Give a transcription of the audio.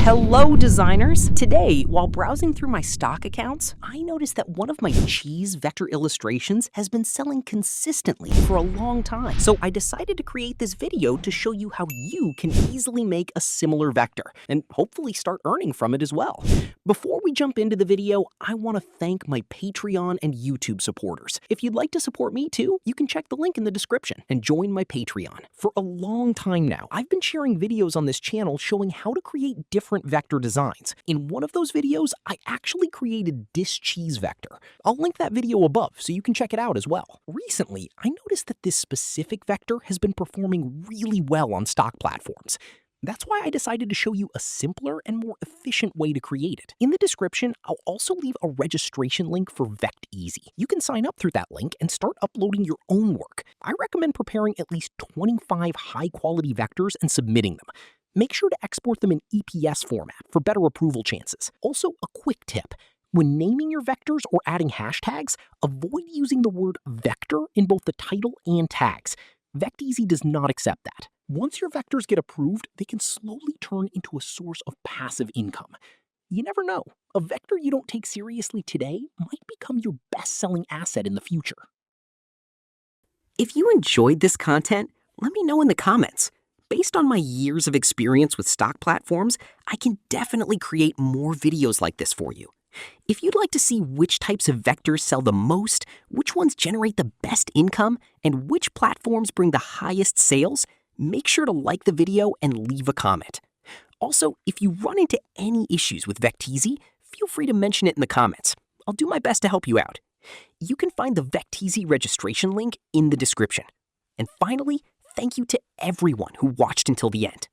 Hello, designers! Today, while browsing through my stock accounts, I noticed that one of my cheese vector illustrations has been selling consistently for a long time. So I decided to create this video to show you how you can easily make a similar vector and hopefully start earning from it as well. Before we jump into the video, I want to thank my Patreon and YouTube supporters. If you'd like to support me too, you can check the link in the description and join my Patreon. For a long time now, I've been sharing videos on this channel showing how to create different vector designs. In one of those videos, I actually created this cheese vector. I'll link that video above so you can check it out as well. Recently, I noticed that this specific vector has been performing really well on stock platforms. That's why I decided to show you a simpler and more efficient way to create it. In the description, I'll also leave a registration link for Vecteezy. You can sign up through that link and start uploading your own work. I recommend preparing at least 25 high-quality vectors and submitting them. Make sure to export them in EPS format for better approval chances. Also, a quick tip. When naming your vectors or adding hashtags, avoid using the word vector in both the title and tags. Vecteezy does not accept that. Once your vectors get approved, they can slowly turn into a source of passive income. You never know. A vector you don't take seriously today might become your best-selling asset in the future. If you enjoyed this content, let me know in the comments. Based on my years of experience with stock platforms, I can definitely create more videos like this for you. If you'd like to see which types of vectors sell the most, which ones generate the best income, and which platforms bring the highest sales, make sure to like the video and leave a comment. Also, if you run into any issues with Vecteezy, feel free to mention it in the comments. I'll do my best to help you out. You can find the Vecteezy registration link in the description. And finally, thank you to everyone who watched until the end.